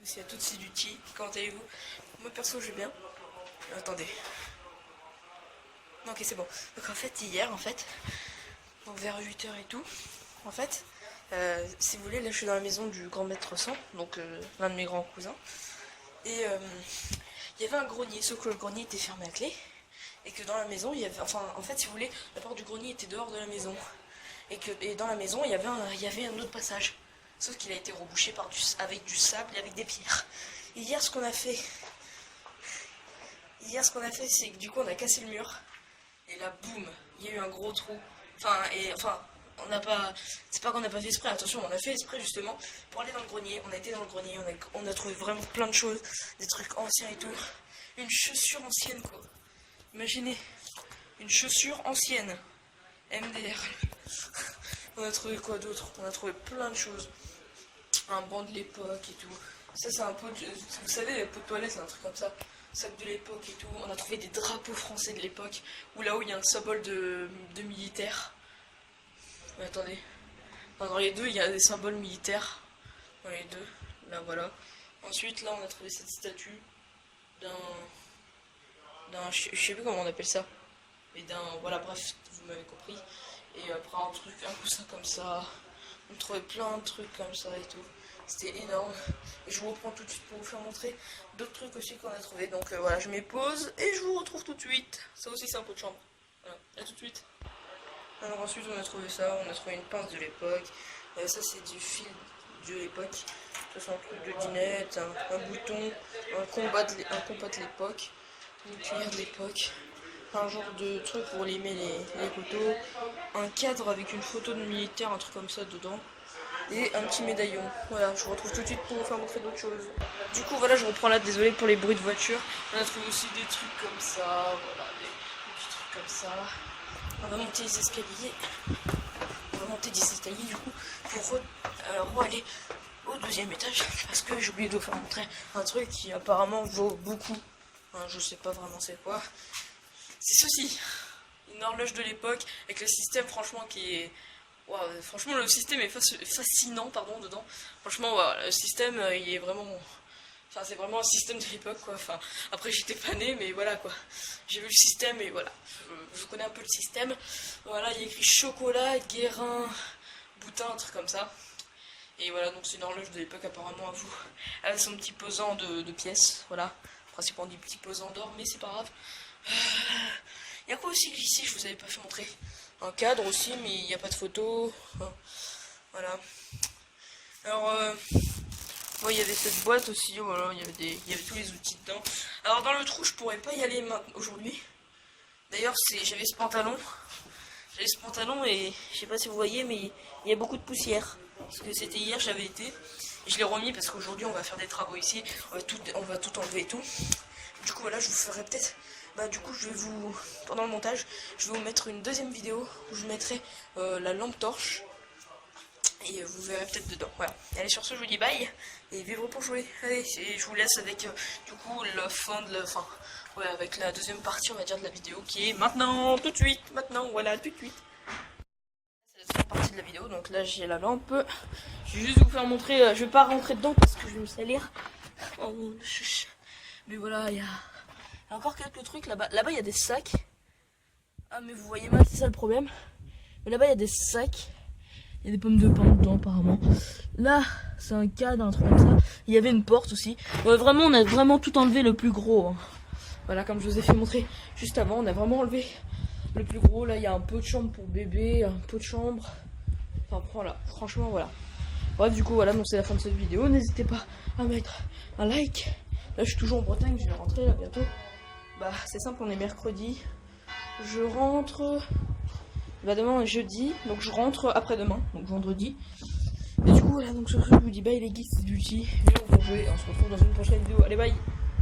tous et à toutes, c'est Duty. Comment allez-vous? Moi perso je vais bien. Attendez. Non, ok, c'est bon. Donc en fait hier donc vers 8 h et tout, en fait, si vous voulez, là je suis dans la maison du grand maître 100, donc l'un de mes grands cousins. Et il y avait un grenier, sauf que le grenier était fermé à clé. Et que dans la maison, il y avait, enfin en fait si vous voulez, la porte du grenier était dehors de la maison. Et dans la maison, il y avait un autre passage. Sauf qu'il a été rebouché avec du sable et avec des pierres. Et hier, ce qu'on a fait, c'est que du coup, on a cassé le mur. Et là, boum, il y a eu un gros trou. On n'a pas, c'est pas qu'on n'a pas fait exprès. Attention, on a fait exprès justement pour aller dans le grenier. On a été dans le grenier, on a trouvé vraiment plein de choses, des trucs anciens et tout. Une chaussure ancienne, quoi. Imaginez, une chaussure ancienne. MDR. On a trouvé quoi d'autre? On a trouvé plein de choses. Un banc de l'époque et tout. Ça c'est un pot de... Vous savez, les pots de toilette, c'est un truc comme ça. Sac de l'époque et tout. On a trouvé des drapeaux français de l'époque. Ou là où il y a un symbole de militaire. Mais attendez. Enfin, dans les deux, il y a des symboles militaires. Dans les deux. Là voilà. Ensuite, là on a trouvé cette statue d'un... Je sais plus comment on appelle ça. Mais voilà, bref, vous m'avez compris. Et après un coussin comme ça. On trouvait plein de trucs comme ça et tout. C'était énorme. Et je vous reprends tout de suite pour vous faire montrer d'autres trucs aussi qu'on a trouvé. Donc voilà, je mets pause et je vous retrouve tout de suite. Ça aussi c'est un pot de chambre. Voilà, à tout de suite. Alors ensuite on a trouvé ça, on a trouvé une pince de l'époque. Ça c'est du fil de l'époque. Ça c'est un truc de dinette, un bouton, un compas de l'époque, une cuillère de l'époque. Un genre de truc pour limer les couteaux, un cadre avec une photo de militaire, un truc comme ça dedans, et un petit médaillon. Voilà, je vous retrouve tout de suite pour vous faire montrer d'autres choses. Du coup voilà, je reprends là, désolé pour les bruits de voiture. On a trouvé aussi des trucs comme ça, voilà, des petits trucs comme ça. On va monter les escaliers. Du coup pour aller au deuxième étage, parce que j'ai oublié de vous faire montrer un truc qui apparemment vaut beaucoup. Je sais pas vraiment c'est quoi. C'est ceci, une horloge de l'époque avec le système franchement qui est... Wow, franchement le système est fascinant pardon dedans. Franchement wow, le système il est vraiment... Enfin c'est vraiment un système de l'époque quoi. Enfin après j'étais pas née mais voilà quoi. J'ai vu le système et voilà. Je connais un peu le système. Voilà, il y a écrit chocolat, Guérin, Boutin, un truc comme ça. Et voilà, donc c'est une horloge de l'époque apparemment à vous. Elle a son petit pesant de pièces, voilà. Principalement du petit pesant d'or mais c'est pas grave. Il y a quoi aussi ici, je vous avais pas fait montrer. Un cadre aussi, mais il n'y a pas de photo. Voilà. Alors, il y avait cette boîte aussi, voilà, il y avait tous les outils dedans. Alors dans le trou, je pourrais pas y aller aujourd'hui. D'ailleurs, j'avais ce pantalon. Et je sais pas si vous voyez, mais il y a beaucoup de poussière. Parce que c'était hier, j'avais été. Et je l'ai remis parce qu'aujourd'hui, on va faire des travaux ici. On va tout enlever et tout. Du coup, voilà, je vous ferai peut-être... du coup, pendant le montage, je vais vous mettre une deuxième vidéo où je mettrai la lampe torche. Et vous verrez peut-être dedans. Voilà. Allez, sur ce, je vous dis bye. Et vivre pour jouer. Allez, je vous laisse avec, du coup, avec la deuxième partie, on va dire, de la vidéo qui est maintenant, tout de suite. Maintenant, voilà, tout de suite. C'est la deuxième partie de la vidéo. Donc là, j'ai la lampe. Je vais juste vous faire montrer. Je vais pas rentrer dedans parce que je vais me salir. Oh, mais voilà, il y a encore quelques trucs là-bas. Là-bas, il y a des sacs. Ah, mais vous voyez mal, c'est ça le problème. Mais là-bas, il y a des sacs. Il y a des pommes de pain dedans, apparemment. Là, c'est un cadre, un truc comme ça. Il y avait une porte aussi. Ouais, vraiment, on a vraiment tout enlevé le plus gros. Hein. Voilà, comme je vous ai fait montrer juste avant, on a vraiment enlevé le plus gros. Là, il y a un pot de chambre pour bébé, un pot de chambre. Enfin, voilà, franchement, voilà. Bref, du coup, voilà, donc c'est la fin de cette vidéo. N'hésitez pas à mettre un like. Là, je suis toujours en Bretagne, je vais rentrer là bientôt. C'est simple, on est mercredi. Je rentre... demain on est jeudi, donc je rentre après-demain, donc vendredi. Et du coup, voilà, donc sur ce, je vous dis bye les geeks, c'est Duty. Et on va jouer et on se retrouve dans une prochaine vidéo. Allez, bye!